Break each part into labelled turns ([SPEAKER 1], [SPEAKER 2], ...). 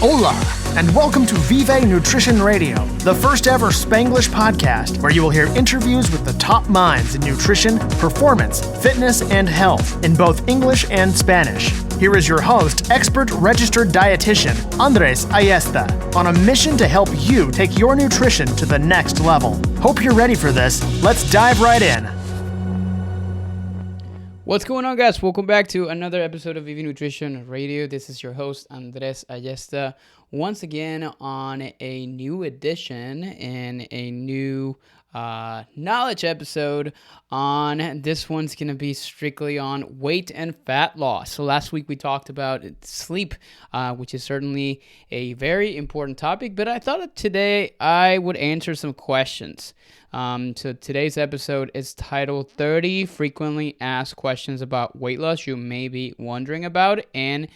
[SPEAKER 1] Hola, and welcome to Vive Nutrition Radio, the first ever Spanglish podcast where you will hear interviews with the top minds in nutrition, performance, fitness, and health in both English and Spanish. Here is your host, expert registered dietitian, Andres Ayesta, on a mission to help you take your nutrition to the next level. Hope you're ready for this. Let's dive right in.
[SPEAKER 2] What's going on, guys? Welcome back to another episode of Vive Nutrition Radio. This is your host, Andres Ayesta, once again on a new edition and a new knowledge episode. On this one's going to be strictly on weight and fat loss. So last week we talked about sleep, which is certainly a very important topic, but I thought that today I would answer some questions. So today's episode is titled 30 Frequently Asked Questions About Weight Loss You May Be Wondering About, and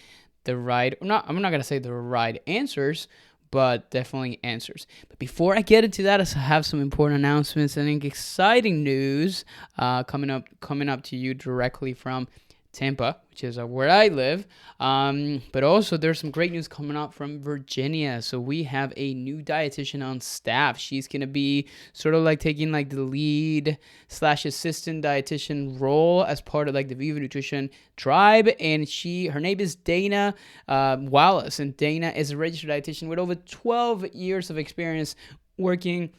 [SPEAKER 2] I'm not going to say the right answers, but definitely answers. But before I get into that, I have some important announcements and exciting news coming up to you directly from Tampa, which is where I live. But also there's some great news coming up from Virginia. So we have a new dietitian on staff. She's going to be sort of like taking like the lead / assistant dietitian role as part of like the Viva Nutrition tribe. And her name is Dana Wallace. And Dana is a registered dietitian with over 12 years of experience working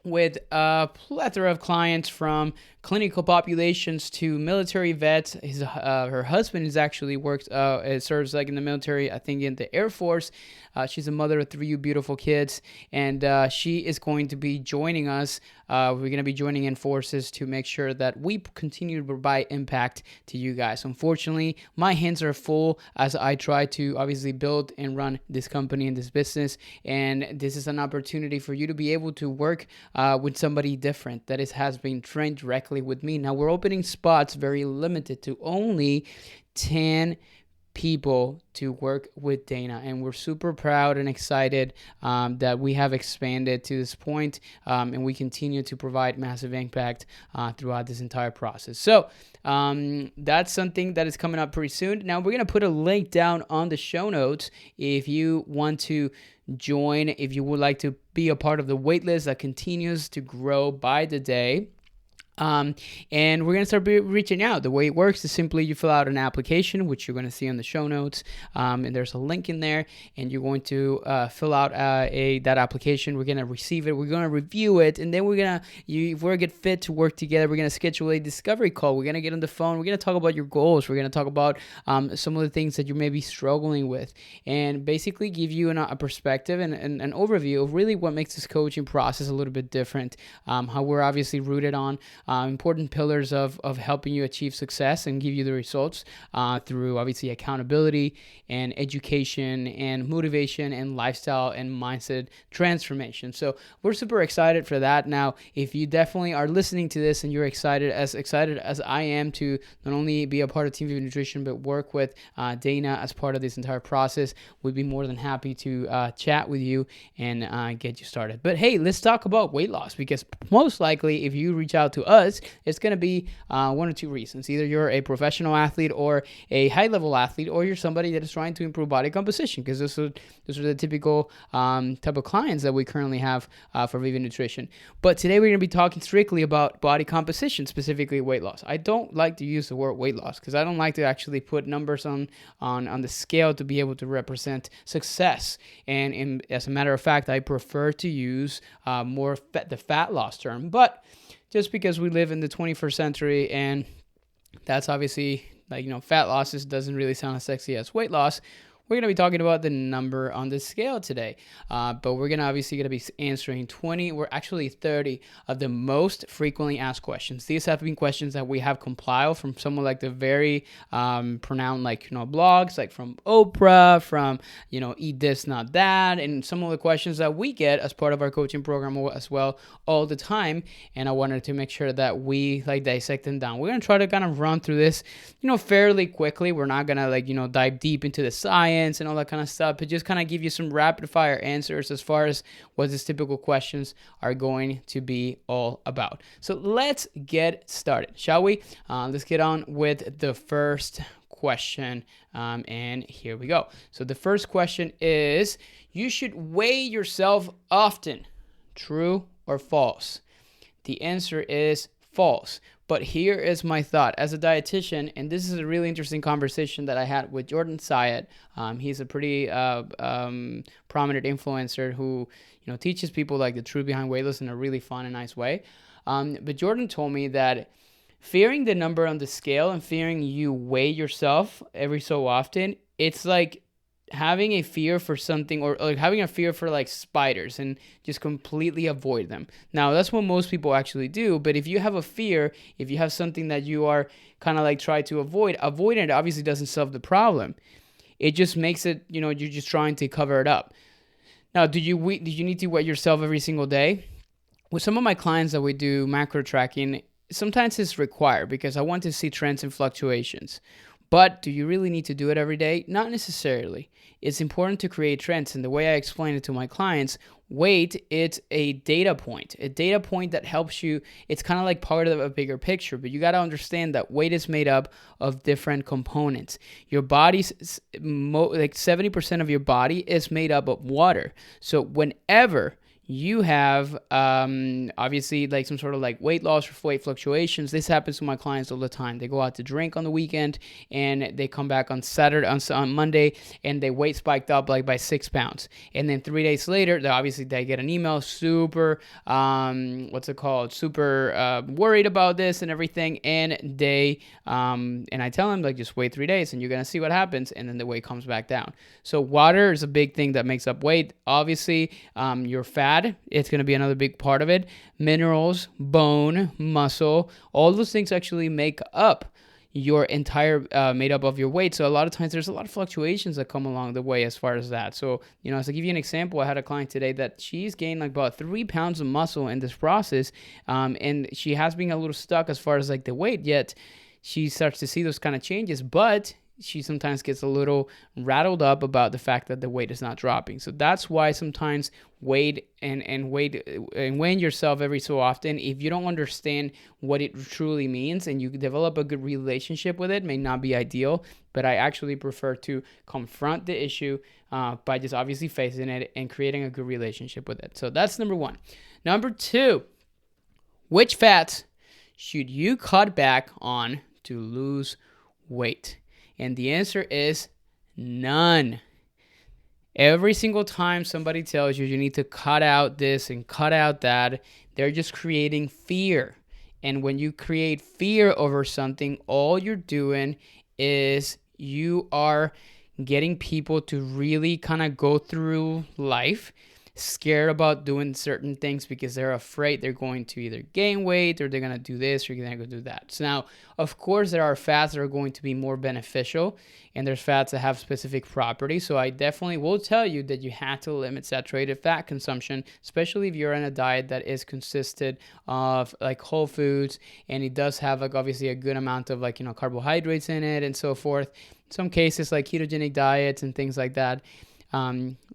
[SPEAKER 2] with a plethora of clients, from clinical populations to military vets. Her husband is actually serves like in the military, I think in the Air Force. She's a mother of 3 beautiful kids, and she is going to be joining us. We're going to be joining in forces to make sure that we continue to provide impact to you guys. Unfortunately, my hands are full as I try to obviously build and run this company and this business, and this is an opportunity for you to be able to work with somebody different that has been trained directly with me. Now, we're opening spots very limited to only 10 people to work with Dana, and we're super proud and excited that we have expanded to this point, and we continue to provide massive impact throughout this entire process. So that's something that is coming up pretty soon. Now, we're going to put a link down on the show notes if you want to join, if you would like to be a part of the wait list that continues to grow by the day. And we're going to start reaching out. The way it works is simply you fill out an application, which you're going to see on the show notes. And there's a link in there, and you're going to fill out that application. We're going to receive it. We're going to review it. And then if we're a good fit to work together, we're going to schedule a discovery call. We're going to get on the phone. We're going to talk about your goals. We're going to talk about some of the things that you may be struggling with, and basically give you a perspective and an overview of really what makes this coaching process a little bit different. How we're obviously rooted on important pillars of helping you achieve success and give you the results through obviously accountability and education and motivation and lifestyle and mindset transformation. So we're super excited for that. Now, if you definitely are listening to this and you're excited as I am to not only be a part of Team Viva Nutrition, but work with Dana as part of this entire process, we'd be more than happy to chat with you and get you started. But hey, let's talk about weight loss, because most likely if you reach out to us, it's going to be one or two reasons. Either you're a professional athlete or a high-level athlete, or you're somebody that is trying to improve body composition, because those are the typical type of clients that we currently have for Viva Nutrition. But today we're going to be talking strictly about body composition, specifically weight loss. I don't like to use the word weight loss because I don't like to actually put numbers on the scale to be able to represent success. And as a matter of fact, I prefer to use the fat loss term. But just because we live in the 21st century, and that's obviously fat losses doesn't really sound as sexy as weight loss, we're going to be talking about the number on the scale today. But we're going to be answering 30 of the most frequently asked questions. These have been questions that we have compiled from someone like the very renowned blogs, like from Oprah, from Eat This Not That, and some of the questions that we get as part of our coaching program as well all the time. And I wanted to make sure that we dissect them down. We're going to try to kind of run through this fairly quickly. We're not going to dive deep into the science and all that kind of stuff, but just kind of give you some rapid fire answers as far as what these typical questions are going to be all about. So let's get started, shall we? Let's get on with the first question, and here we go. So the first question is, you should weigh yourself often. True or false? The answer is false. But here is my thought as a dietitian, and this is a really interesting conversation that I had with Jordan Syed. He's a pretty prominent influencer who teaches people like the truth behind weight loss in a really fun and nice way. But Jordan told me that fearing the number on the scale and fearing you weigh yourself every so often, it's like having a fear for something, or like having a fear for like spiders and just completely avoid them. Now, that's what most people actually do. But if you have a fear, if you have something that you are kind of like try to avoid it obviously doesn't solve the problem. It just makes it, you're just trying to cover it up. Now, do you need to weigh yourself every single day? With some of my clients that we do macro tracking, sometimes it's required because I want to see trends and fluctuations. But do you really need to do it every day? Not necessarily. It's important to create trends. And the way I explain it to my clients, weight, it's a data point that helps you. It's kind of like part of a bigger picture, but you got to understand that weight is made up of different components. Your body's, like 70% of your body is made up of water. So whenever you have obviously like some sort of like weight loss or weight fluctuations. This happens to my clients all the time. They go out to drink on the weekend and they come back on Saturday, on Monday, and their weight spiked up like by 6 pounds. And then 3 days later, they get an email super, super worried about this and everything. And and I tell them like, just wait 3 days and you're going to see what happens. And then the weight comes back down. So water is a big thing that makes up weight. Obviously, your fat, it's going to be another big part of it. Minerals, bone, muscle, all those things actually make up your entire made up of your weight. So a lot of times there's a lot of fluctuations that come along the way as far as that. So, as I give you an example, I had a client today that she's gained like about 3 pounds of muscle in this process. And she has been a little stuck as far as like the weight, yet she starts to see those kind of changes, but she sometimes gets a little rattled up about the fact that the weight is not dropping. So that's why sometimes weight and weighing yourself every so often, if you don't understand what it truly means and you develop a good relationship with it, may not be ideal. But I actually prefer to confront the issue by just obviously facing it and creating a good relationship with it. So that's number one. Number two, which fats should you cut back on to lose weight? And the answer is none. Every single time somebody tells you need to cut out this and cut out that, they're just creating fear. And when you create fear over something, all you're doing is you are getting people to really kind of go through life scared about doing certain things because they're afraid they're going to either gain weight or they're going to do this or they're going to do that. So now, of course, there are fats that are going to be more beneficial and there's fats that have specific properties. So I definitely will tell you that you have to limit saturated fat consumption, especially if you're on a diet that is consisted of like whole foods and it does have like obviously a good amount of like, carbohydrates in it and so forth. In some cases like ketogenic diets and things like that,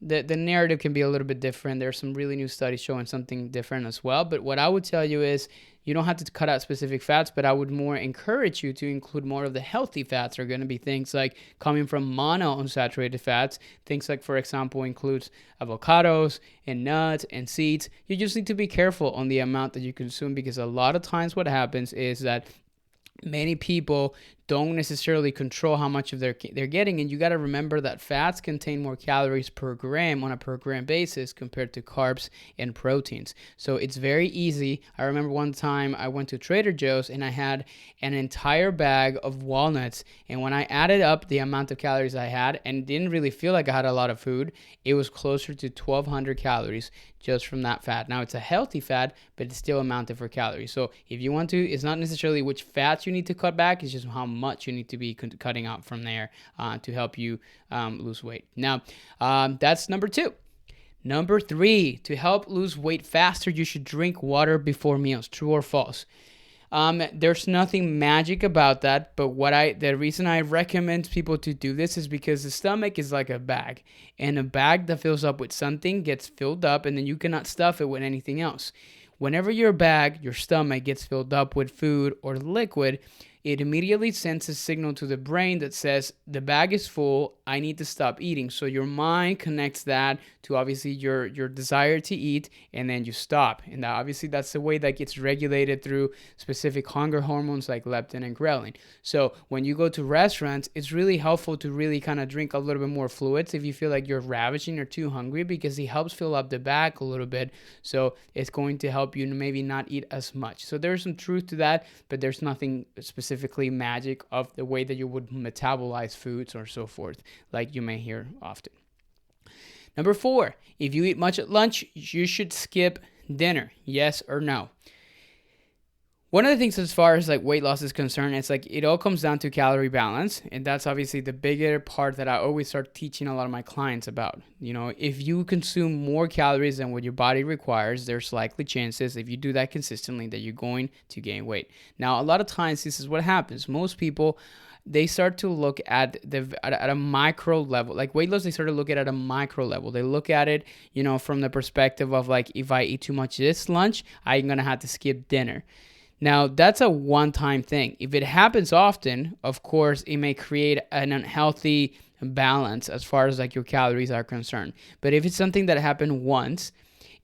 [SPEAKER 2] the narrative can be a little bit different. There's some really new studies showing something different as well. But what I would tell you is you don't have to cut out specific fats, but I would more encourage you to include more of the healthy fats. Are going to be things like coming from monounsaturated fats. Things like, for example, includes avocados and nuts and seeds. You just need to be careful on the amount that you consume because a lot of times what happens is that many people don't necessarily control how much of they're getting, and you got to remember that fats contain more calories per gram on a per gram basis compared to carbs and proteins. So it's very easy. I remember one time I went to Trader Joe's and I had an entire bag of walnuts, and when I added up the amount of calories I had and didn't really feel like I had a lot of food, it was closer to 1,200 calories just from that fat. Now it's a healthy fat, but it's still amounted for calories. So if you want to, it's not necessarily which fats you need to cut back, it's just how much you need to be cutting out from there to help you lose weight. Now, that's number two. Number three, to help lose weight faster, you should drink water before meals. True or false? There's nothing magic about that, but the reason I recommend people to do this is because the stomach is like a bag, and a bag that fills up with something gets filled up, and then you cannot stuff it with anything else. Whenever your stomach gets filled up with food or liquid, it immediately sends a signal to the brain that says the bag is full, I need to stop eating. So your mind connects that to obviously your desire to eat, and then you stop. And obviously that's the way that gets regulated through specific hunger hormones like leptin and ghrelin. So when you go to restaurants, it's really helpful to really kind of drink a little bit more fluids if you feel like you're ravaging or too hungry, because it helps fill up the bag a little bit. So it's going to help you maybe not eat as much. So there's some truth to that, but there's nothing specifically magic of the way that you would metabolize foods or so forth, like you may hear often. Number 4, if you eat much at lunch, you should skip dinner. Yes or no? One of the things as far as like weight loss is concerned, it's like it all comes down to calorie balance. And that's obviously the bigger part that I always start teaching a lot of my clients about. You know, if you consume more calories than what your body requires, there's likely chances, if you do that consistently, that you're going to gain weight. Now, a lot of times this is what happens. Most people, they start to look at a micro level, like weight loss. They start to look at a micro level. They look at it, you know, from the perspective of like, if I eat too much this lunch, I'm going to have to skip dinner. Now, that's a one-time thing. If it happens often, of course, it may create an unhealthy balance as far as like your calories are concerned. But if it's something that happened once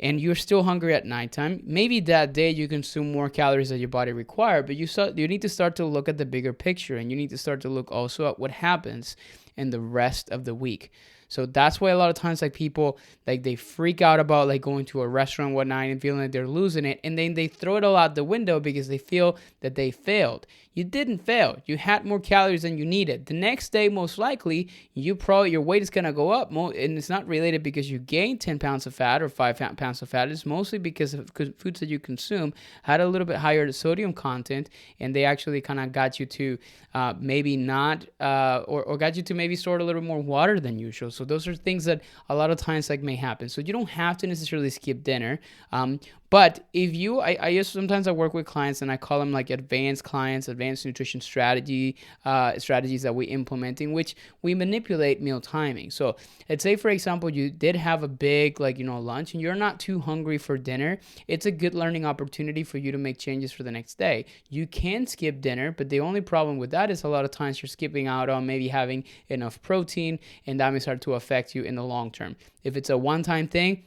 [SPEAKER 2] and you're still hungry at nighttime, maybe that day you consume more calories than your body requires, but you need to start to look at the bigger picture, and you need to start to look also at what happens in the rest of the week. So that's why a lot of times like people, like they freak out about like going to a restaurant one night and feeling like they're losing it, and then they throw it all out the window because they feel that they failed. You didn't fail. You had more calories than you needed. The next day, most likely, your weight is gonna go up, and it's not related because you gained 10 pounds of fat or 5 pounds of fat. It's mostly because of foods that you consume had a little bit higher sodium content, and they actually kind of got you to maybe not, or got you to maybe store a little bit more water than usual. So those are things that a lot of times like may happen. So you don't have to necessarily skip dinner. But if you, sometimes I work with clients and I call them like advanced clients, advanced nutrition strategies that we implement, in which we manipulate meal timing. So let's say, for example, you did have a big lunch and you're not too hungry for dinner. It's a good learning opportunity for you to make changes for the next day. You can skip dinner, but the only problem with that is a lot of times you're skipping out on maybe having enough protein, and that may start to affect you in the long term. If it's a one-time thing,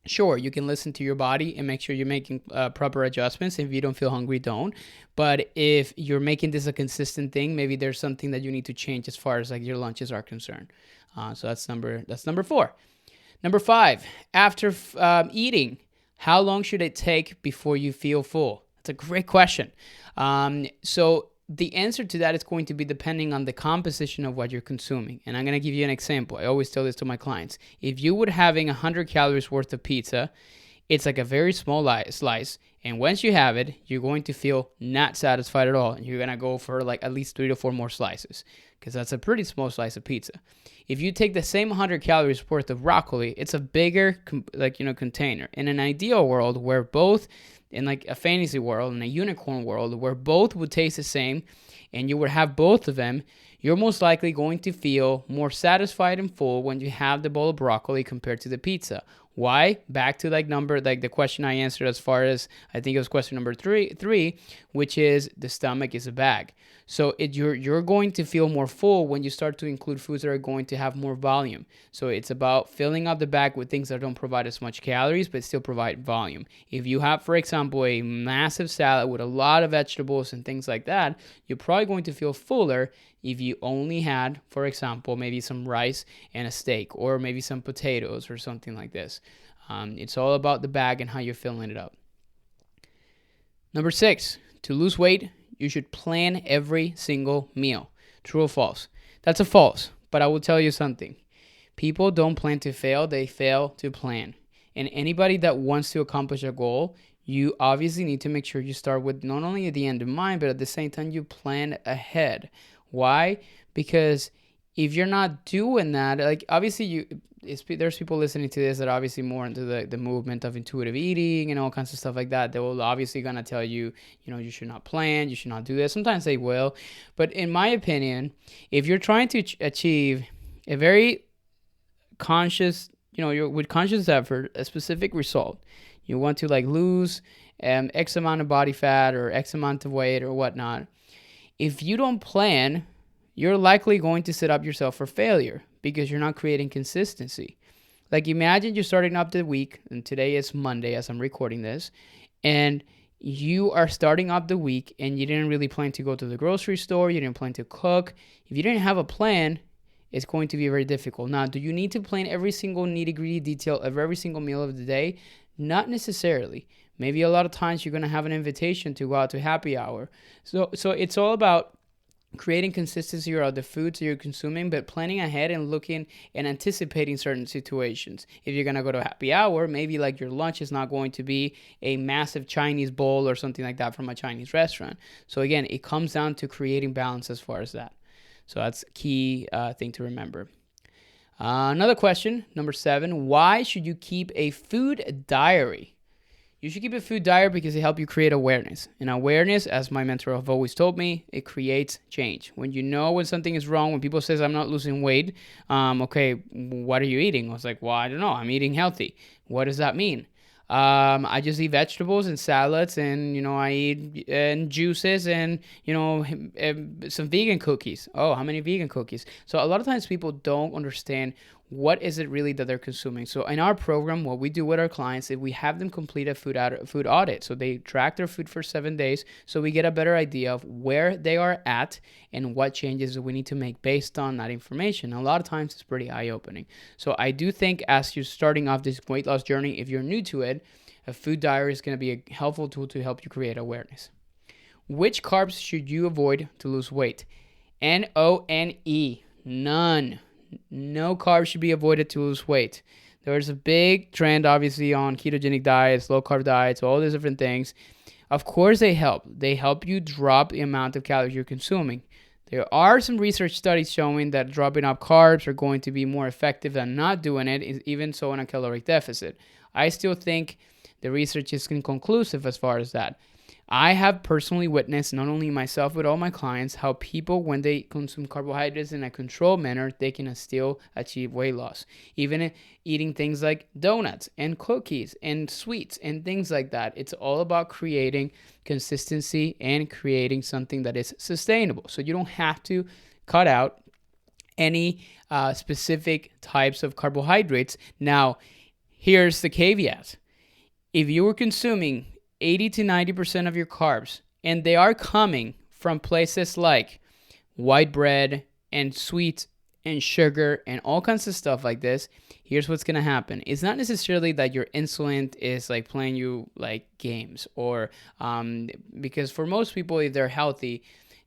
[SPEAKER 2] sure, you can listen to your body and make sure you're making proper adjustments. If you don't feel hungry, don't. But if you're making this a consistent thing, maybe there's something that you need to change as far as like your lunches are concerned. So that's number 4. Number 5, after eating, how long should it take before you feel full? That's a great question. So the answer to that is going to be depending on the composition of what you're consuming. And I'm going to give you an example. I always tell this to my clients. If you would having 100 calories worth of pizza, it's like a very small slice. And once you have it, you're going to feel not satisfied at all. And you're going to go for like at least 3 to 4 more slices, because that's a pretty small slice of pizza. If you take the same 100 calories worth of broccoli, it's a bigger container. In an ideal world where both, in like a fantasy world, in a unicorn world where both would taste the same and you would have both of them, you're most likely going to feel more satisfied and full when you have the bowl of broccoli compared to the pizza. Why? Back to the question I answered as far as, I think it was question number three, which is the stomach is a bag. So you're going to feel more full when you start to include foods that are going to have more volume. So it's about filling up the bag with things that don't provide as much calories but still provide volume. If you have, for example, a massive salad with a lot of vegetables and things like that, you're probably going to feel fuller if you only had, for example, maybe some rice and a steak, or maybe some potatoes or something like this. It's all about the bag and how you're filling it up. Number 6, to lose weight, you should plan every single meal. True or false? That's a false, but I will tell you something. People don't plan to fail, they fail to plan. And anybody that wants to accomplish a goal, you obviously need to make sure you start with not only the end in mind, but at the same time you plan ahead. Why? Because if you're not doing that, like obviously there's people listening to this that are obviously more into the movement of intuitive eating and all kinds of stuff like that. They will obviously gonna tell you, you should not plan, you should not do this. Sometimes they will, but in my opinion, if you're trying to achieve a very conscious, you're with conscious effort, a specific result, you want to like lose X amount of body fat or X amount of weight or whatnot. if you don't plan, you're likely going to set up yourself for failure because you're not creating consistency. Like imagine you're starting up the week, and today is Monday as I'm recording this, and you are starting up the week and you didn't really plan to go to the grocery store, you didn't plan to cook. If you didn't have a plan, it's going to be very difficult. Now, do you need to plan every single nitty-gritty detail of every single meal of the day? Not necessarily. Maybe a lot of times you're going to have an invitation to go out to happy hour. So it's all about creating consistency around the foods you're consuming, but planning ahead and looking and anticipating certain situations. If you're going to go to happy hour, maybe like your lunch is not going to be a massive Chinese bowl or something like that from a Chinese restaurant. So again, it comes down to creating balance as far as that. So that's a key thing to remember. Another question, number 7, why should you keep a food diary? You should keep a food diary because it helps you create awareness. And awareness, as my mentor have always told me, it creates change. When you know when something is wrong, when people says I'm not losing weight, okay, what are you eating? I was like, well, I don't know. I'm eating healthy. What does that mean? I just eat vegetables and salads, and I eat and juices, and some vegan cookies. Oh, how many vegan cookies? So a lot of times people don't understand what is it really that they're consuming. So in our program, what we do with our clients is we have them complete a food audit. So they track their food for 7 days, so we get a better idea of where they are at and what changes we need to make based on that information. A lot of times it's pretty eye-opening. So I do think as you're starting off this weight loss journey, if you're new to it, a food diary is going to be a helpful tool to help you create awareness. Which carbs should you avoid to lose weight? N-O-N-E. None. No carbs should be avoided to lose weight. There's a big trend, obviously, on ketogenic diets, low-carb diets, all these different things. Of course, they help. They help you drop the amount of calories you're consuming. There are some research studies showing that dropping off carbs are going to be more effective than not doing it, even so in a caloric deficit. I still think the research is inconclusive as far as that. I have personally witnessed, not only myself, but all my clients, how people, when they consume carbohydrates in a controlled manner, they can still achieve weight loss. Even eating things like donuts and cookies and sweets and things like that. It's all about creating consistency and creating something that is sustainable. So you don't have to cut out any specific types of carbohydrates. Now, here's the caveat. If you were consuming 80 to 90% of your carbs, and they are coming from places like white bread and sweets and sugar and all kinds of stuff like this, here's what's going to happen. It's not necessarily that your insulin is like playing you like games, or because for most people, if they're healthy,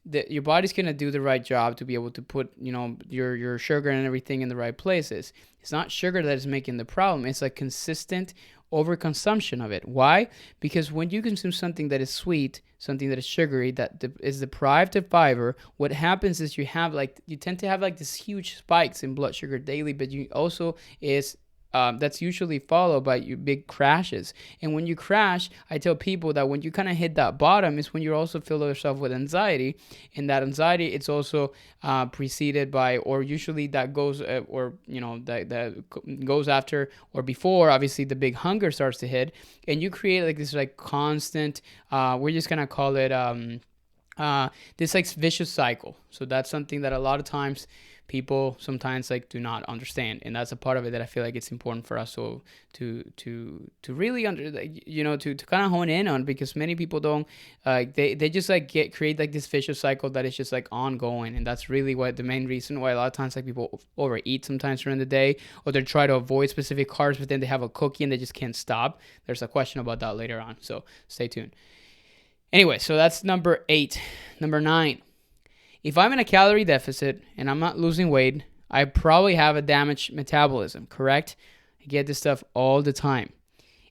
[SPEAKER 2] your body's going to do the right job to be able to put, your sugar and everything in the right places. It's not sugar that is making the problem. It's like consistent overconsumption of it. Why? Because when you consume something that is sweet, something that is sugary, that is deprived of fiber, what happens is you tend to have like this huge spikes in blood sugar daily, but you also that's usually followed by big crashes. And when you crash, I tell people that when you kind of hit that bottom is when you also feel yourself with anxiety. And that anxiety, it's also preceded by, or usually that goes, that goes after or before, obviously, the big hunger starts to hit. And you create like this like constant, we're just going to call it this like vicious cycle. So that's something that a lot of times people sometimes like do not understand, and that's a part of it that I feel like it's important for us to really to kind of hone in on, because many people don't they just like create like this vicious cycle that is just like ongoing, and that's really what the main reason why a lot of times like people overeat sometimes during the day, or they try to avoid specific carbs, but then they have a cookie and they just can't stop. There's a question about that later on, so stay tuned. Anyway, so that's number 8. Number 9. If I'm in a calorie deficit and I'm not losing weight, I probably have a damaged metabolism, correct? I get this stuff all the time.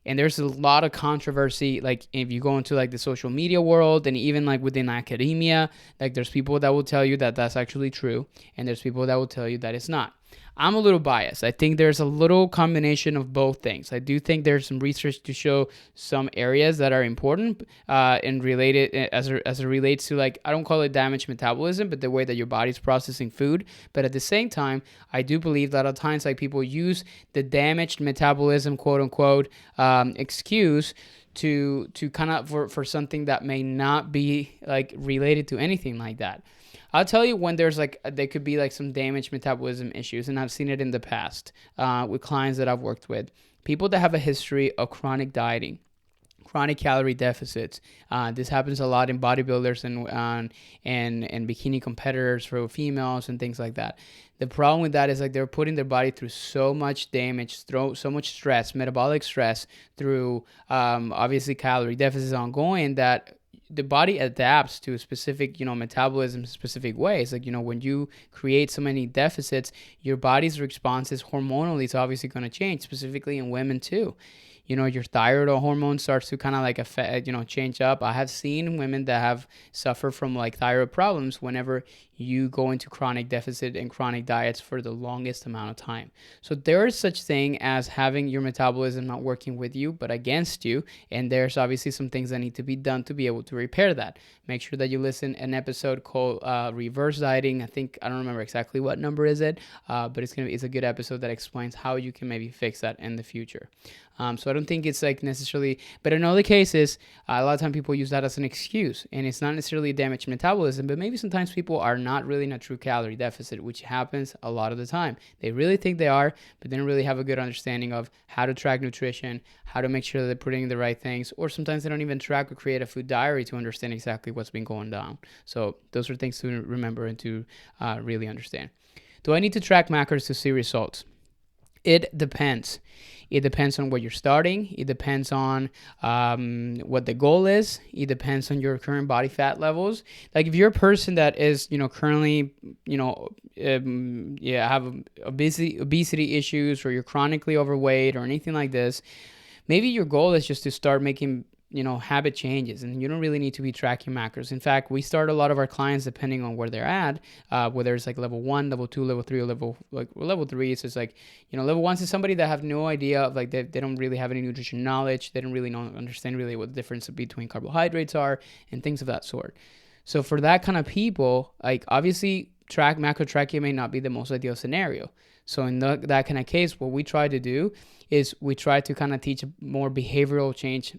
[SPEAKER 2] And there's a lot of controversy, like if you go into like the social media world and even like within academia, like there's people that will tell you that that's actually true, and there's people that will tell you that it's not. I'm a little biased. I think there's a little combination of both things. I do think there's some research to show some areas that are important and related as it relates to, like, I don't call it damaged metabolism, but the way that your body's processing food. But at the same time, I do believe that at times like people use the damaged metabolism, quote unquote, excuse to kind of for something that may not be like related to anything like that. I'll tell you when there's like, there could be like some damaged metabolism issues, and I've seen it in the past with clients that I've worked with. People that have a history of chronic dieting, chronic calorie deficits. This happens a lot in bodybuilders and bikini competitors for females and things like that. The problem with that is like they're putting their body through so much damage, so much stress, metabolic stress through obviously calorie deficits ongoing, that the body adapts to a specific, metabolism, specific ways. Like, when you create so many deficits, your body's responses hormonally is obviously going to change, specifically in women too. Your thyroid hormone starts to kind of like affect, change up. I have seen women that have suffered from like thyroid problems whenever you go into chronic deficit and chronic diets for the longest amount of time. So there is such thing as having your metabolism not working with you, but against you. And there's obviously some things that need to be done to be able to repair that. Make sure that you listen an episode called Reverse Dieting. I don't remember exactly what number is it, but it's a good episode that explains how you can maybe fix that in the future. So I don't think it's like necessarily, but in other cases, a lot of time people use that as an excuse, and it's not necessarily damaged metabolism, but maybe sometimes people are not really in a true calorie deficit, which happens a lot of the time. They really think they are, but they don't really have a good understanding of how to track nutrition, how to make sure that they're putting in the right things, or sometimes they don't even track or create a food diary to understand exactly what's been going down. So those are things to remember and to really understand. Do I need to track macros to see results? It depends. It depends on where you're starting. It depends on what the goal is. It depends on your current body fat levels. Like if you're a person that is, currently, have obesity issues, or you're chronically overweight or anything like this, maybe your goal is just to start making habit changes, and you don't really need to be tracking macros. In fact, we start a lot of our clients depending on where they're at, whether it's like level 1, level 2, level 3, or level 3. So it's like, level 1 is somebody that have no idea of like, they don't really have any nutrition knowledge. They don't really understand really what the difference between carbohydrates are and things of that sort. So for that kind of people, like obviously macro tracking may not be the most ideal scenario. So in that kind of case, what we try to do is we try to kind of teach more behavioral change,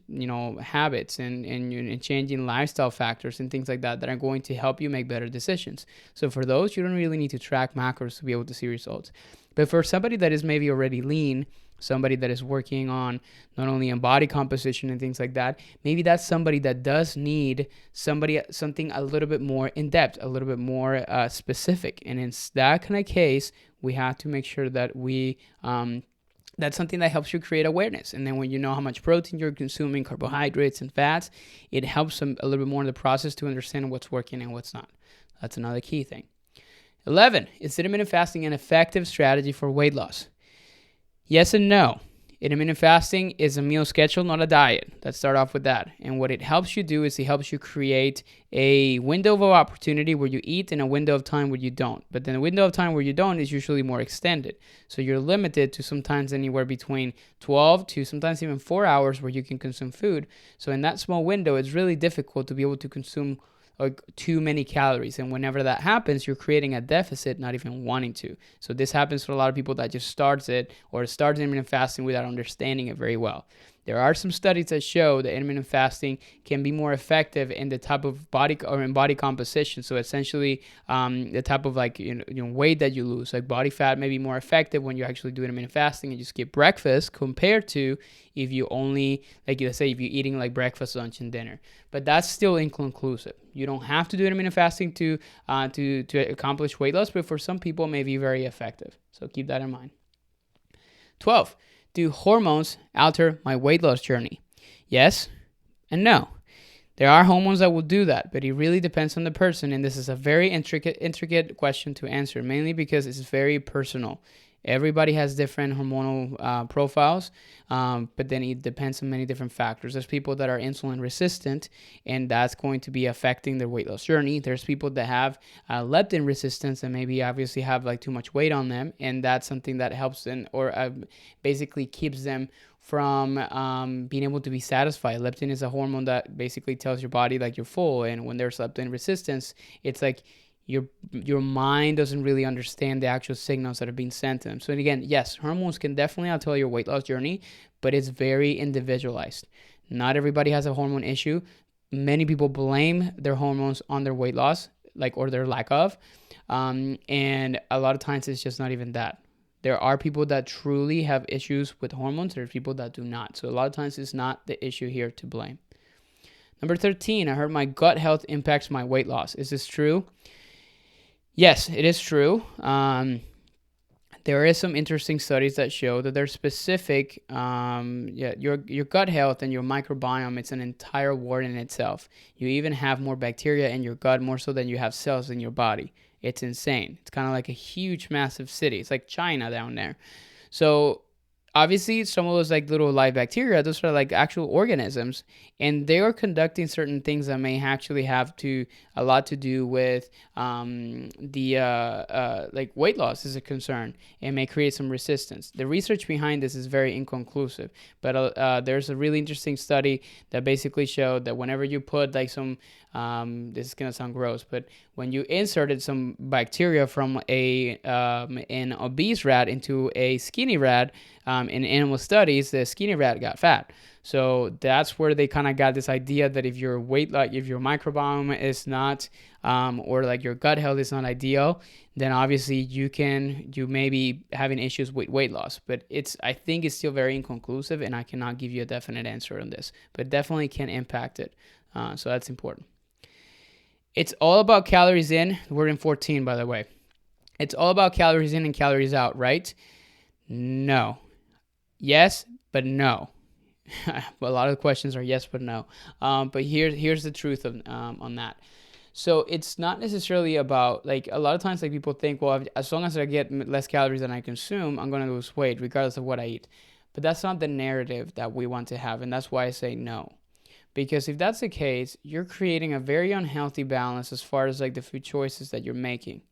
[SPEAKER 2] habits and changing lifestyle factors and things like that are going to help you make better decisions. So for those, you don't really need to track macros to be able to see results. But for somebody that is maybe already lean, somebody that is working on not only on body composition and things like that, maybe that's somebody that does need something a little bit more in depth, a little bit more specific. And in that kind of case, we have to make sure that that's something that helps you create awareness. And then when you know how much protein you're consuming, carbohydrates and fats, it helps them a little bit more in the process to understand what's working and what's not. That's another key thing. 11, is intermittent fasting an effective strategy for weight loss? Yes and no. Intermittent fasting is a meal schedule, not a diet. Let's start off with that. And what it helps you do is it helps you create a window of opportunity where you eat and a window of time where you don't. But then the window of time where you don't is usually more extended. So you're limited to sometimes anywhere between 12 to sometimes even 4 hours where you can consume food. So in that small window, it's really difficult to be able to consume too many calories, and whenever that happens, you're creating a deficit, not even wanting to. So this happens for a lot of people that just starts intermittent fasting without understanding it very well. There are some studies that show that intermittent fasting can be more effective in the type of body composition. So essentially, the type of weight that you lose, like body fat, may be more effective when you actually do intermittent fasting and you skip breakfast compared to if you only, let's say, if you're eating like breakfast, lunch, and dinner. But that's still inconclusive. You don't have to do intermittent fasting to accomplish weight loss, but for some people, it may be very effective. So keep that in mind. 12. Do hormones alter my weight loss journey? Yes and no. There are hormones that will do that, but it really depends on the person, and this is a very intricate question to answer, mainly because it's very personal. Everybody has different hormonal profiles, but then it depends on many different factors. There's people that are insulin resistant, and that's going to be affecting their weight loss journey. There's people that have leptin resistance and maybe obviously have too much weight on them, and that's something that helps them or basically keeps them from being able to be satisfied. Leptin is a hormone that basically tells your body you're full, and when there's leptin resistance, it's like your mind doesn't really understand the actual signals that are being sent to them. So again, yes, hormones can definitely alter your weight loss journey, but it's very individualized. Not everybody has a hormone issue. Many people blame their hormones on their weight loss, or their lack of. And a lot of times it's just not even that. There are people that truly have issues with hormones. There's people that do not. So a lot of times it's not the issue here to blame. Number 13, I heard my gut health impacts my weight loss. Is this true? Yes, it is true. There is some interesting studies that show that there's specific, your gut health and your microbiome, it's an entire ward in itself. You even have more bacteria in your gut, more so than you have cells in your body. It's insane. It's kind of like a huge, massive city. It's like China down there. So obviously, some of those like little live bacteria, those are like actual organisms, and they are conducting certain things that may actually have a lot to do with like weight loss is a concern. It may create some resistance. The research behind this is very inconclusive, but there's a really interesting study that basically showed that whenever you put like some this is gonna sound gross, but when you inserted some bacteria from an obese rat into a skinny rat, in animal studies, the skinny rat got fat. So that's where they kind of got this idea that if your if your microbiome is not, or like your gut health is not ideal, then obviously you may be having issues with weight loss. But I think it's still very inconclusive, and I cannot give you a definite answer on this, but definitely can impact it. So that's important. It's all about calories in. We're in 14, by the way. It's all about calories in and calories out, right? No. Yes, but no. A lot of the questions are yes, but no. But here's the truth on that. So it's not necessarily about, like, a lot of times, like, people think, well, as long as I get less calories than I consume, I'm going to lose weight regardless of what I eat. But that's not the narrative that we want to have, and that's why I say no. Because if that's the case, you're creating a very unhealthy balance as far as like the food choices that you're making.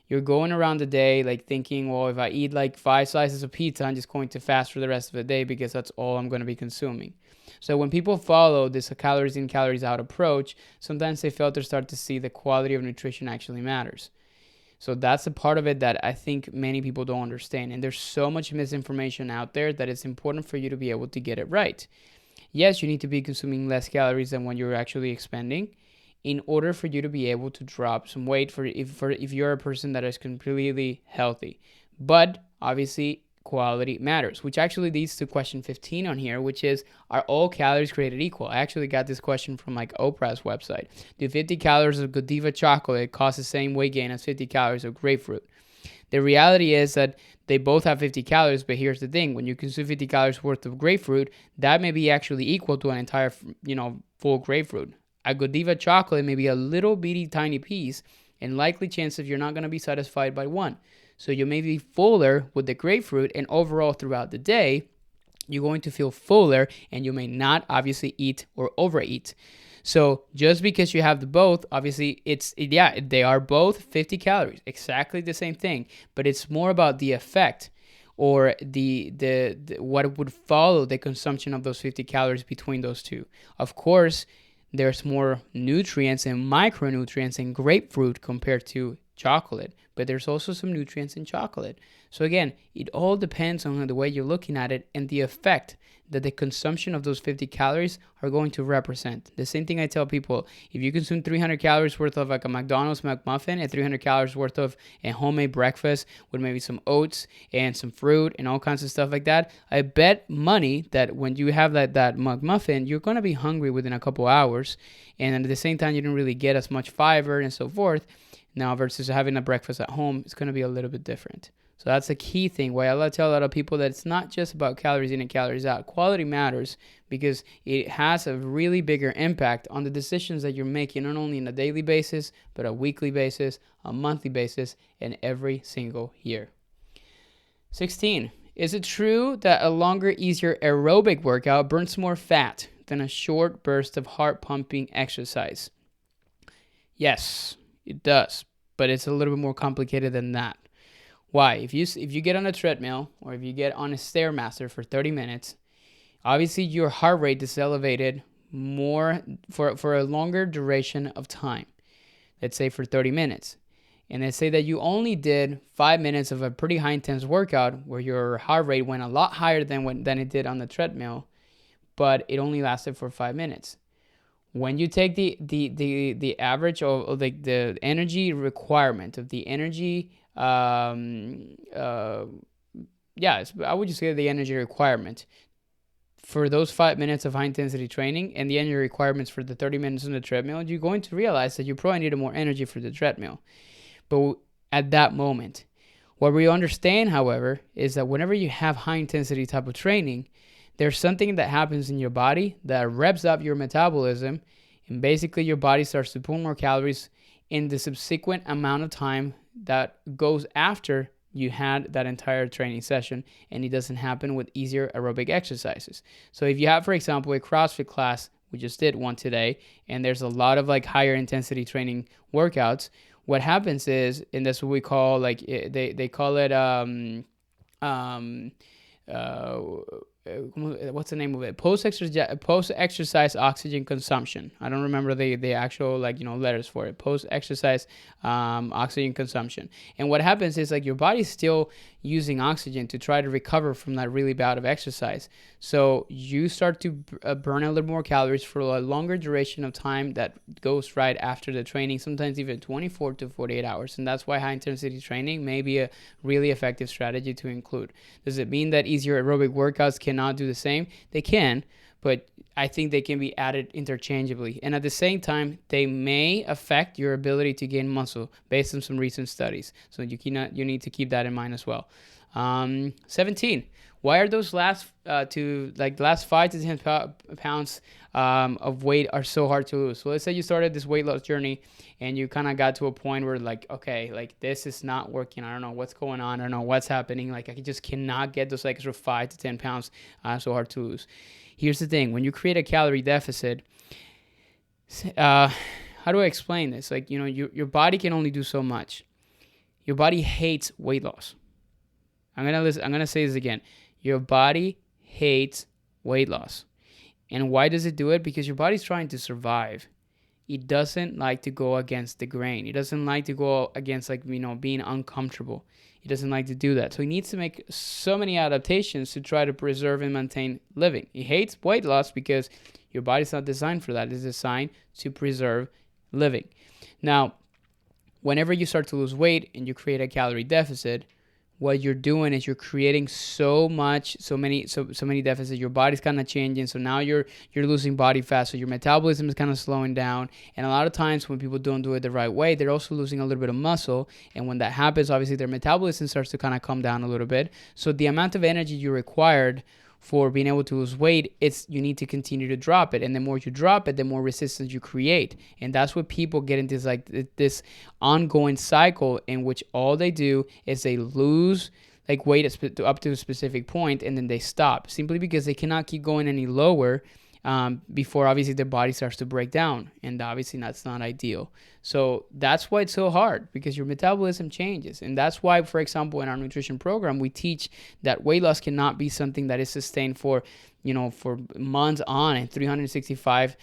[SPEAKER 2] You're going around the day like thinking, well, if I eat like 5 slices of pizza, I'm just going to fast for the rest of the day because that's all I'm going to be consuming. So when people follow this calories in, calories out approach, sometimes they fail to start to see the quality of nutrition actually matters. So that's a part of it that I think many people don't understand. And there's so much misinformation out there that it's important for you to be able to get it right. Yes, you need to be consuming less calories than what you're actually expending in order for you to be able to drop some weight if you're a person that is completely healthy. But obviously, quality matters, which actually leads to question 15 on here, which is, are all calories created equal? I actually got this question from like Oprah's website. Do 50 calories of Godiva chocolate cause the same weight gain as 50 calories of grapefruit? The reality is that they both have 50 calories, but here's the thing. When you consume 50 calories worth of grapefruit, that may be actually equal to an entire, full grapefruit. A Godiva chocolate may be a little bitty tiny piece, and likely chance of you're not going to be satisfied by one. So you may be fuller with the grapefruit, and overall throughout the day, you're going to feel fuller, and you may not obviously eat or overeat. So just because you have the both, obviously they are both 50 calories, exactly the same thing, but it's more about the effect or the what would follow the consumption of those 50 calories between those two. Of course, there's more nutrients and micronutrients in grapefruit compared to chocolate, but there's also some nutrients in chocolate. So again, it all depends on the way you're looking at it and the effect that the consumption of those 50 calories are going to represent. The same thing I tell people, if you consume 300 calories worth of like a McDonald's McMuffin and 300 calories worth of a homemade breakfast with maybe some oats and some fruit and all kinds of stuff like that, I bet money that when you have that McMuffin, you're going to be hungry within a couple hours, and at the same time, you don't really get as much fiber and so forth. Now versus having a breakfast at home, it's going to be a little bit different. So that's a key thing why I tell a lot of people that it's not just about calories in and calories out. Quality matters because it has a really bigger impact on the decisions that you're making, not only on a daily basis, but a weekly basis, a monthly basis, and every single year. 16. Is it true that a longer, easier aerobic workout burns more fat than a short burst of heart-pumping exercise? Yes, it does, but it's a little bit more complicated than that. Why? If you get on a treadmill or if you get on a Stairmaster for 30 minutes, obviously your heart rate is elevated more for a longer duration of time. Let's say for 30 minutes. And let's say that you only did 5 minutes of a pretty high intense workout where your heart rate went a lot higher than it did on the treadmill. but it only lasted for 5 minutes. When you take the average of like the energy requirement of the energy, I would just say the energy requirement for those 5 minutes of high intensity training and the energy requirements for the 30 minutes on the treadmill, you're going to realize that you probably needed more energy for the treadmill. But at that moment, what we understand, however, is that whenever you have high intensity type of training, there's something that happens in your body that revs up your metabolism, and basically your body starts to burn more calories in the subsequent amount of time that goes after you had that entire training session, and it doesn't happen with easier aerobic exercises. So if you have, for example, a CrossFit class, we just did one today, and there's a lot of like higher intensity training workouts, what happens is, and that's what we call like, they call it, what's the name of it? Post-exercise oxygen consumption. I don't remember the actual letters for it. Post-exercise oxygen consumption. And what happens is like your body's still using oxygen to try to recover from that really bout of exercise. So you start to burn a little more calories for a longer duration of time that goes right after the training, sometimes even 24 to 48 hours. And that's why high intensity training may be a really effective strategy to include. Does it mean that easier aerobic workouts cannot do the same? They can, but I think they can be added interchangeably. And at the same time, they may affect your ability to gain muscle based on some recent studies. So you need to keep that in mind as well. 17. Why are those last 5 to 10 pounds of weight are so hard to lose? So let's say you started this weight loss journey and you kind of got to a point where like, okay, like this is not working. I don't know what's going on. I don't know what's happening. Like I just cannot get those extra 5 to 10 pounds so hard to lose. Here's the thing. When you create a calorie deficit, how do I explain this? Like, your body can only do so much. Your body hates weight loss. I'm gonna say this again. Your body hates weight loss. And why does it do it? Because your body's trying to survive. It doesn't like to go against the grain. It doesn't like to go against being uncomfortable. It doesn't like to do that. So it needs to make so many adaptations to try to preserve and maintain living. It hates weight loss because your body's not designed for that. It's designed to preserve living. Now, whenever you start to lose weight and you create a calorie deficit, what you're doing is you're creating so many deficits. Your body's kind of changing, so now you're losing body fat, so your metabolism is kind of slowing down. And a lot of times when people don't do it the right way, they're also losing a little bit of muscle, and when that happens, obviously their metabolism starts to kind of come down a little bit. So the amount of energy you required for being able to lose weight, you need to continue to drop it. And the more you drop it, the more resistance you create. And that's what people get into, this ongoing cycle in which all they do is they lose weight up to a specific point and then they stop simply because they cannot keep going any lower before obviously their body starts to break down. And obviously that's not ideal. So that's why it's so hard, because your metabolism changes. And that's why, for example, in our nutrition program, we teach that weight loss cannot be something that is sustained for months on and 365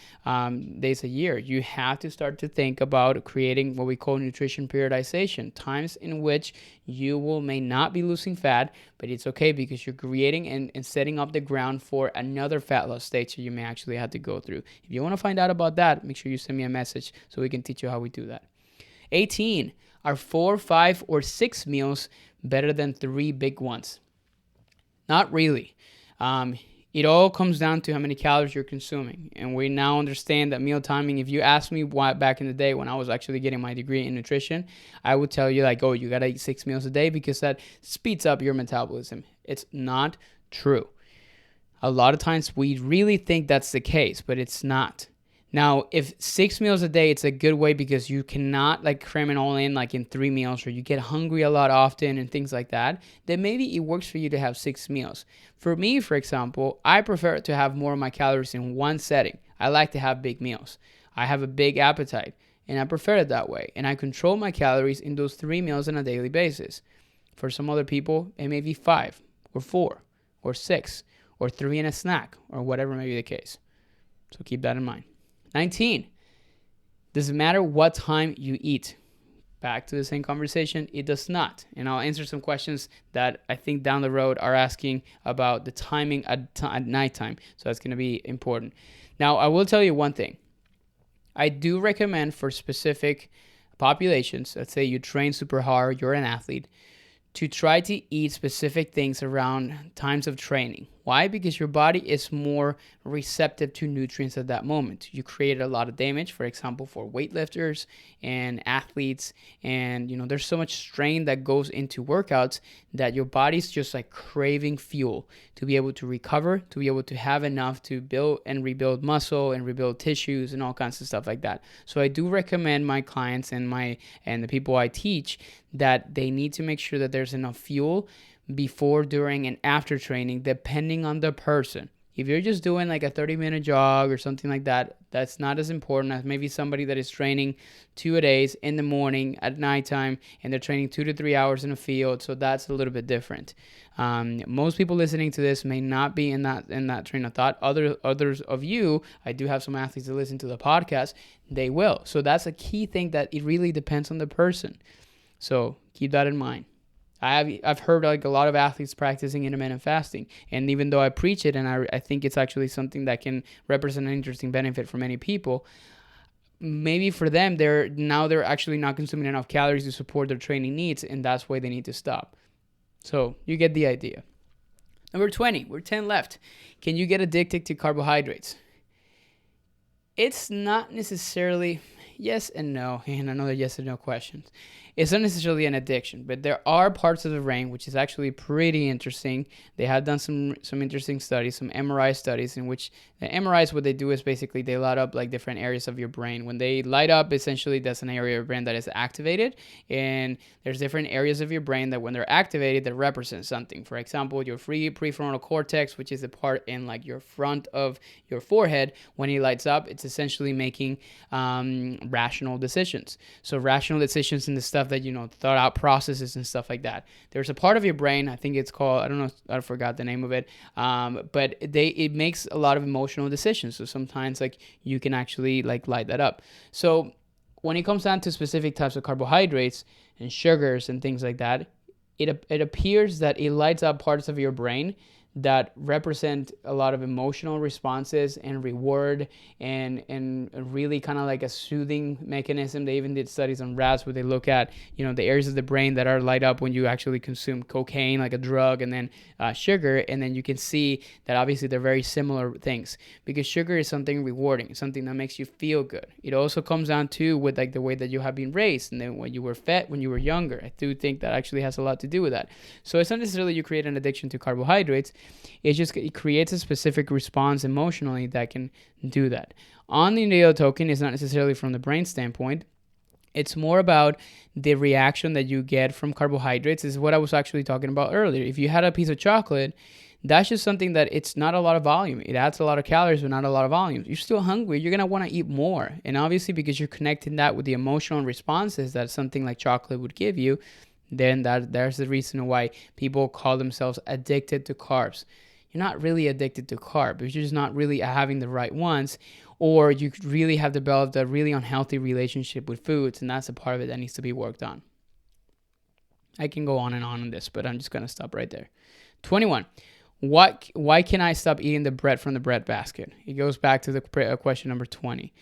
[SPEAKER 2] days a year. You have to start to think about creating what we call nutrition periodization, times in which you may not be losing fat, but it's okay because you're creating and setting up the ground for another fat loss stage that you may actually have to go through. If you want to find out about that, make sure you send me a message so we can teach you how we do that. 18. Are 4, 5, or 6 meals better than 3 big ones? Not really. It all comes down to how many calories you're consuming. And we now understand that meal timing, if you ask me why back in the day when I was actually getting my degree in nutrition, I would tell you you got to eat 6 meals a day because that speeds up your metabolism. It's not true. A lot of times we really think that's the case, but it's not. Now, if 6 meals a day, it's a good way because you cannot cram it all in in 3 meals, or you get hungry a lot often and things like that, then maybe it works for you to have 6 meals. For me, for example, I prefer to have more of my calories in one setting. I like to have big meals. I have a big appetite, and I prefer it that way. And I control my calories in those 3 meals on a daily basis. For some other people, it may be 5 or 4 or 6 or 3 and a snack or whatever may be the case. So keep that in mind. 19. Does it matter what time you eat? Back to the same conversation, it does not. And I'll answer some questions that I think down the road are asking about the timing at nighttime. So that's going to be important. Now, I will tell you one thing. I do recommend for specific populations, let's say you train super hard, you're an athlete, to try to eat specific things around times of training. Why? Because your body is more receptive to nutrients at that moment. You created a lot of damage, for example, for weightlifters and athletes. And, there's so much strain that goes into workouts that your body's just like craving fuel to be able to recover, to be able to have enough to build and rebuild muscle and rebuild tissues and all kinds of stuff like that. So I do recommend my clients and the people I teach that they need to make sure that there's enough fuel before, during, and after training, depending on the person. If you're just doing like a 30-minute jog or something like that, that's not as important as maybe somebody that is training 2-a-days in the morning, at nighttime, and they're training 2 to 3 hours in a field. So that's a little bit different. Most people listening to this may not be in that train of thought. Others of you, I do have some athletes that listen to the podcast, they will. So that's a key thing, that it really depends on the person. So keep that in mind. I've heard like a lot of athletes practicing intermittent fasting, and even though I preach it and I think it's actually something that can represent an interesting benefit for many people, maybe for them they're actually not consuming enough calories to support their training needs, and that's why they need to stop. So you get the idea. Number 20, we're 10 left. Can you get addicted to carbohydrates? It's not necessarily yes and no, and another yes and no questions. It's not necessarily an addiction, but there are parts of the brain, which is actually pretty interesting. They have done some interesting studies, some MRI studies, in which the MRIs, what they do is basically they light up like different areas of your brain. When they light up, essentially that's an area of your brain that is activated, and there's different areas of your brain that when they're activated, they represent something. For example, your prefrontal cortex, which is the part in like your front of your forehead, when it lights up, it's essentially making rational decisions. So rational decisions in the stuff that, thought out processes and stuff like that. There's a part of your brain, I think it's called, I don't know, I forgot the name of it, but it makes a lot of emotional decisions. So sometimes like you can actually like light that up. So when it comes down to specific types of carbohydrates and sugars and things like that, it appears that it lights up parts of your brain that represent a lot of emotional responses and reward and really kind of like a soothing mechanism. They even did studies on rats where they look at, the areas of the brain that are light up when you actually consume cocaine, like a drug, and then sugar. And then you can see that obviously they're very similar things, because sugar is something rewarding, something that makes you feel good. It also comes down to with like the way that you have been raised, and then when you were fed, when you were younger. I do think that actually has a lot to do with that. So it's not necessarily you create an addiction to carbohydrates. It creates a specific response emotionally that can do that. On the other token, it's not necessarily from the brain standpoint. It's more about the reaction that you get from carbohydrates. Is what I was actually talking about earlier. If you had a piece of chocolate, that's just something that it's not a lot of volume. It adds a lot of calories, but not a lot of volume. You're still hungry. You're going to want to eat more. And obviously, because you're connecting that with the emotional responses that something like chocolate would give you, then there's the reason why people call themselves addicted to carbs. You're not really addicted to carbs. You're just not really having the right ones, or you really have developed a really unhealthy relationship with foods, and that's a part of it that needs to be worked on. I can go on and on this, but I'm just going to stop right there. 21. Why can I stop eating the bread from the breadbasket? It goes back to the question number 20,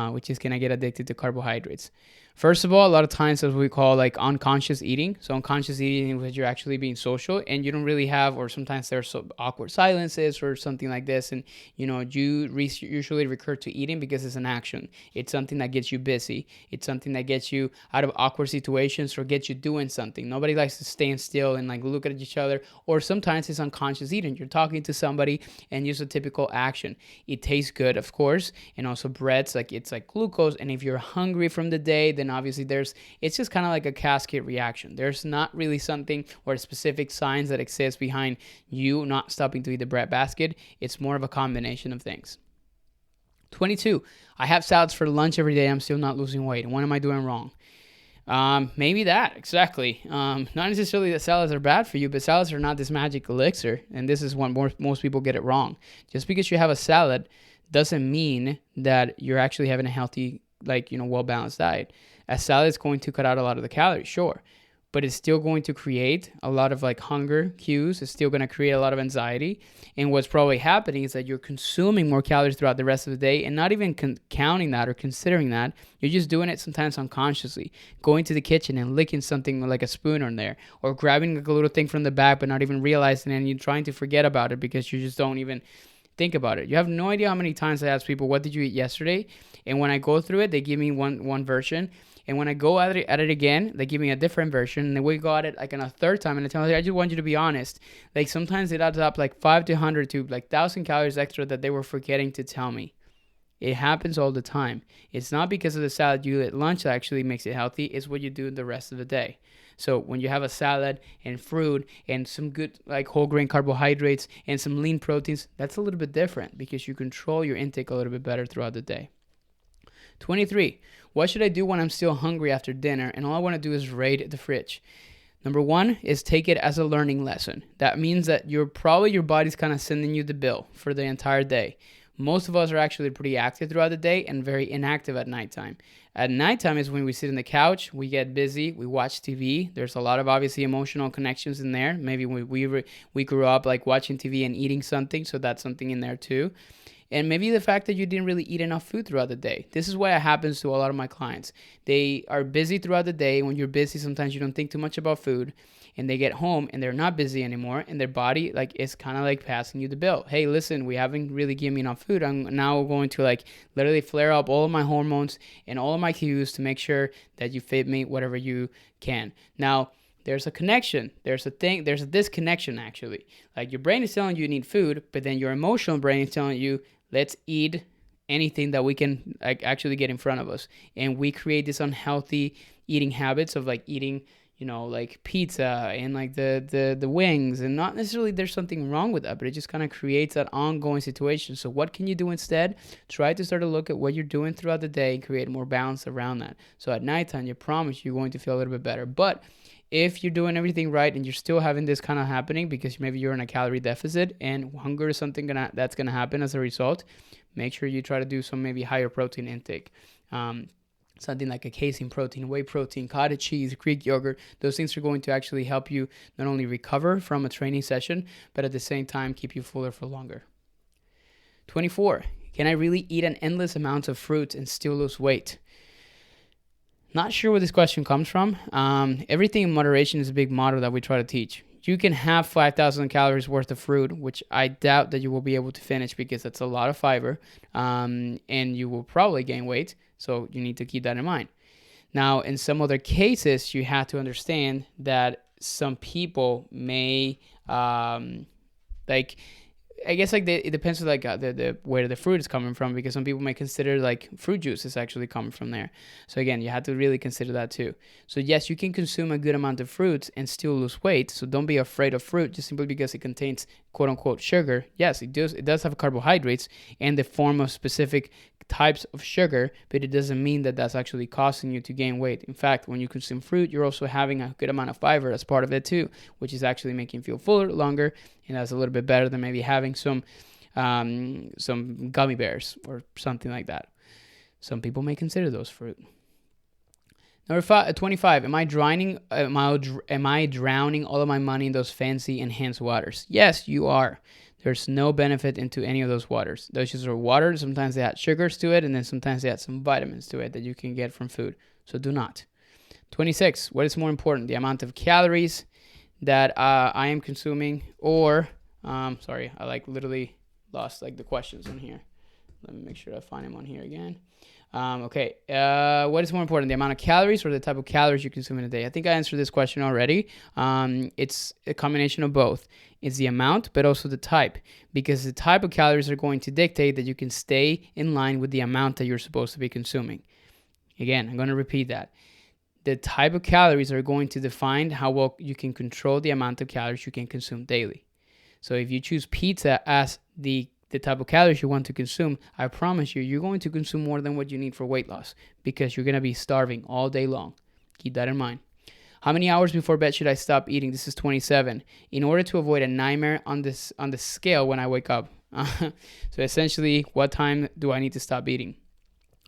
[SPEAKER 2] which is, can I get addicted to carbohydrates? First of all, a lot of times as we call like unconscious eating. So unconscious eating is you're actually being social and you don't really have, or sometimes there's some awkward silences or something like this. And, you usually recur to eating because it's an action. It's something that gets you busy. It's something that gets you out of awkward situations or gets you doing something. Nobody likes to stand still and like look at each other. Or sometimes it's unconscious eating. You're talking to somebody and use a typical action. It tastes good, of course. And also bread's it's like glucose. And if you're hungry from the day, then obviously it's just kind of like a cascade reaction. There's not really something or specific signs that exist behind you not stopping to eat the breadbasket. It's more of a combination of things. 22. I have salads for lunch every day. I'm still not losing weight. What am I doing wrong? Maybe that, exactly. Not necessarily that salads are bad for you, but salads are not this magic elixir. And this is when most people get it wrong. Just because you have a salad doesn't mean that you're actually having a healthy, well-balanced diet. A salad is going to cut out a lot of the calories, sure, but it's still going to create a lot of like hunger cues. It's still going to create a lot of anxiety. And what's probably happening is that you're consuming more calories throughout the rest of the day and not even counting that or considering that. You're just doing it sometimes unconsciously, going to the kitchen and licking something like a spoon on there, or grabbing like a little thing from the back but not even realizing it, and you're trying to forget about it because you just don't even think about it. You have no idea how many times I ask people, what did you eat yesterday? And when I go through it, they give me one version. And when I go at it again, they give me a different version. And then we go at it like on a third time. And I tell them, I just want you to be honest. Like sometimes it adds up like 5 to 100 to like 1,000 calories extra that they were forgetting to tell me. It happens all the time. It's not because of the salad you eat at lunch that actually makes it healthy. It's what you do the rest of the day. So when you have a salad and fruit and some good like whole grain carbohydrates and some lean proteins, that's a little bit different because you control your intake a little bit better throughout the day. 23. What should I do when I'm still hungry after dinner and all I want to do is raid the fridge? Number 1 is take it as a learning lesson. That means that your body's kind of sending you the bill for the entire day. Most of us are actually pretty active throughout the day and very inactive at nighttime. At nighttime is when we sit on the couch, we get busy, we watch TV. There's a lot of obviously emotional connections in there. Maybe we grew up like watching TV and eating something, so that's something in there too. And maybe the fact that you didn't really eat enough food throughout the day. This is why it happens to a lot of my clients. They are busy throughout the day. When you're busy, sometimes you don't think too much about food. And they get home and they're not busy anymore. And their body like is kind of like passing you the bill. Hey, listen, we haven't really given me enough food. I'm now going to like literally flare up all of my hormones and all of my cues to make sure that you fit me whatever you can. Now, there's a connection. There's a disconnection actually. Like your brain is telling you need food, but then your emotional brain is telling you, let's eat anything that we can like actually get in front of us. And we create this unhealthy eating habits of like eating, like pizza and like the wings, and not necessarily there's something wrong with that, but it just kind of creates that ongoing situation. So what can you do instead? Try to start to look at what you're doing throughout the day and create more balance around that. So at nighttime, you promise you're going to feel a little bit better. But if you're doing everything right and you're still having this kind of happening because maybe you're in a calorie deficit and hunger is something that's going to happen as a result, make sure you try to do some maybe higher protein intake. Something like a casein protein, whey protein, cottage cheese, Greek yogurt. Those things are going to actually help you not only recover from a training session, but at the same time keep you fuller for longer. 24. Can I really eat an endless amount of fruit and still lose weight? Not sure where this question comes from. Everything in moderation is a big motto that we try to teach. You can have 5,000 calories worth of fruit, which I doubt that you will be able to finish because that's a lot of fiber, and you will probably gain weight. So you need to keep that in mind. Now, in some other cases, you have to understand that some people may it depends on like the where the fruit is coming from, because some people may consider like fruit juice is actually coming from there. So again, you have to really consider that too. So yes, you can consume a good amount of fruits and still lose weight. So don't be afraid of fruit just simply because it contains quote unquote sugar. Yes, it does have carbohydrates and the form of specific types of sugar, but it doesn't mean that that's actually causing you to gain weight. In fact, when you consume fruit, you're also having a good amount of fiber as part of it too, which is actually making you feel fuller longer, and that's a little bit better than maybe having some gummy bears or something like that. Some people may consider those fruit. Number 25. Am I drowning all of my money in those fancy enhanced waters? Yes, you are. There's no benefit into any of those waters. Those just are water. Sometimes they add sugars to it, and then sometimes they add some vitamins to it that you can get from food. So do not. 26. What is more important? The amount of calories that I am consuming, or sorry, I like literally lost like the questions on here. Let me make sure I find them on here again. Okay. What is more important, the amount of calories or the type of calories you consume in a day? I think I answered this question already. It's a combination of both. It's the amount, but also the type, because the type of calories are going to dictate that you can stay in line with the amount that you're supposed to be consuming. Again, I'm going to repeat that. The type of calories are going to define how well you can control the amount of calories you can consume daily. So if you choose pizza as the type of calories you want to consume, I promise you're going to consume more than what you need for weight loss, because you're going to be starving all day long. Keep that in mind. How many hours before bed should I stop eating? This is 27. In order to avoid a nightmare on the scale when I wake up. So essentially, what time do I need to stop eating?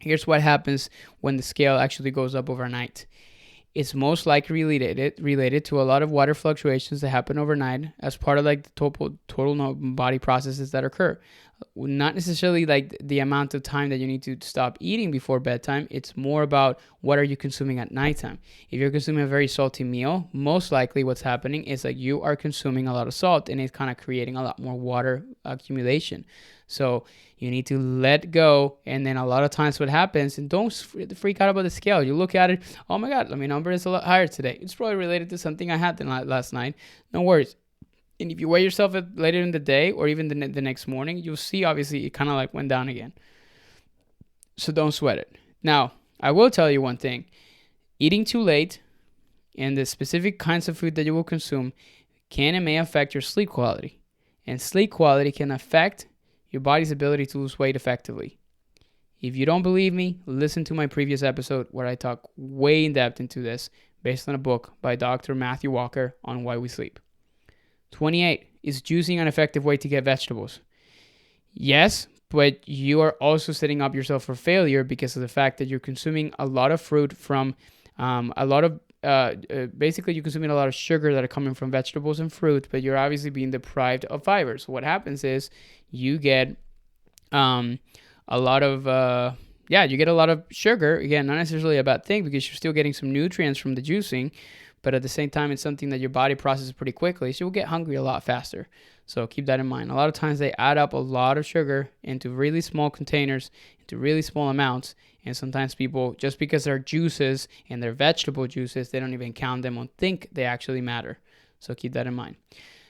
[SPEAKER 2] Here's what happens when the scale actually goes up overnight. It's most likely related to a lot of water fluctuations that happen overnight as part of like the total body processes that occur. Not necessarily like the amount of time that you need to stop eating before bedtime. It's more about what are you consuming at nighttime. If you're consuming a very salty meal, most likely what's happening is like you are consuming a lot of salt, and it's kind of creating a lot more water accumulation. So you need to let go. And then a lot of times what happens, and don't freak out about the scale. You look at it, oh my God, my number is a lot higher today. It's probably related to something I had last night. No worries. And if you weigh yourself later in the day or even the next morning, you'll see obviously it kind of like went down again. So don't sweat it. Now, I will tell you one thing. Eating too late and the specific kinds of food that you will consume can and may affect your sleep quality. And sleep quality can affect your body's ability to lose weight effectively. If you don't believe me, listen to my previous episode where I talk way in depth into this based on a book by Dr. Matthew Walker on why we sleep. 28, is juicing an effective way to get vegetables? Yes, but you are also setting up yourself for failure because of the fact that you're consuming a lot of fruit from basically you're consuming a lot of sugar that are coming from vegetables and fruit, but you're obviously being deprived of fiber. So what happens is you get a lot of you get a lot of sugar. Again, not necessarily a bad thing because you're still getting some nutrients from the juicing, but at the same time, it's something that your body processes pretty quickly, so you'll get hungry a lot faster. So keep that in mind. A lot of times they add up a lot of sugar into really small containers, into really small amounts, and sometimes people, just because they're juices and they're vegetable juices, they don't even count them or think they actually matter. So keep that in mind.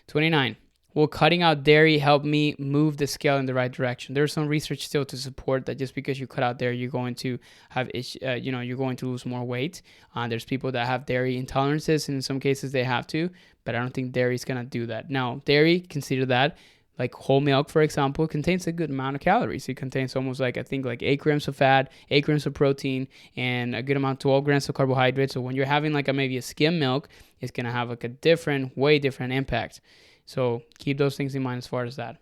[SPEAKER 2] 29. Will cutting out dairy help me move the scale in the right direction? There's some research still to support that just because you cut out dairy, you're going to have you're going to lose more weight. There's people that have dairy intolerances, and in some cases they have to, but I don't think dairy is gonna do that. Now, dairy, consider that like whole milk, for example, contains a good amount of calories. It contains almost like, I think, like 8 grams of fat, 8 grams of protein, and a good amount, 12 grams of carbohydrates. So when you're having like maybe a skim milk, it's gonna have like a way different impact. So keep those things in mind as far as that.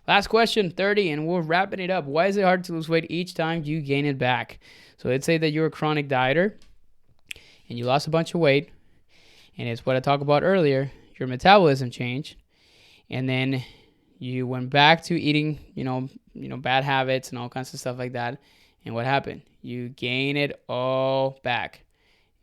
[SPEAKER 2] Last question, 30, and we're wrapping it up. Why is it hard to lose weight each time you gain it back? So let's say that you're a chronic dieter and you lost a bunch of weight, and it's what I talked about earlier. Your metabolism changed, and then you went back to eating, bad habits and all kinds of stuff like that. And what happened? You gain it all back.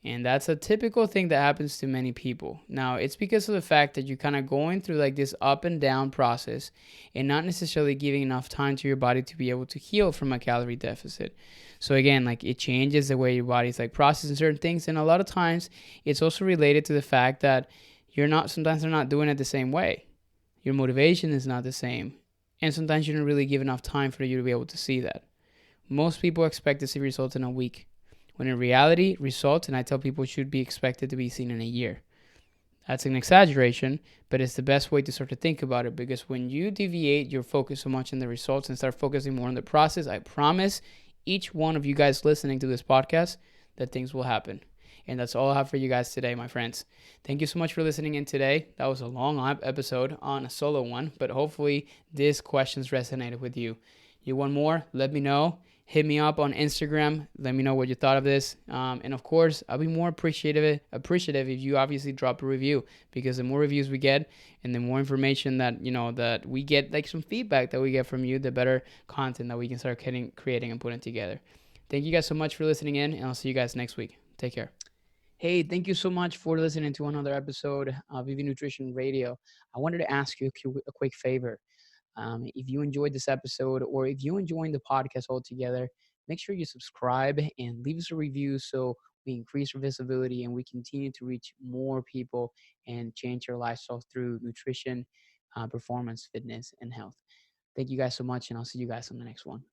[SPEAKER 2] And that's a typical thing that happens to many people. Now, it's because of the fact that you're kind of going through like this up and down process and not necessarily giving enough time to your body to be able to heal from a calorie deficit. So again, like it changes the way your body's like processing certain things. And a lot of times it's also related to the fact that sometimes they're not doing it the same way. Your motivation is not the same. And sometimes you don't really give enough time for you to be able to see that. Most people expect to see results in a week, when in reality, results, and I tell people, should be expected to be seen in a year. That's an exaggeration, but it's the best way to start to think about it, because when you deviate your focus so much on the results and start focusing more on the process, I promise each one of you guys listening to this podcast that things will happen. And that's all I have for you guys today, my friends. Thank you so much for listening in today. That was a long episode on a solo one, but hopefully these questions resonated with you. You want more? Let me know. Hit me up on Instagram. Let me know what you thought of this. And of course, I'll be more appreciative if you obviously drop a review, because the more reviews we get and the more information that we get, like some feedback that we get from you, the better content that we can start creating and putting together. Thank you guys so much for listening in, and I'll see you guys next week. Take care. Hey, thank you so much for listening to another episode of VV Nutrition Radio. I wanted to ask you a quick favor. If you enjoyed this episode, or if you enjoyed the podcast altogether, make sure you subscribe and leave us a review so we increase our visibility and we continue to reach more people and change their lifestyle through nutrition, performance, fitness, and health. Thank you guys so much, and I'll see you guys on the next one.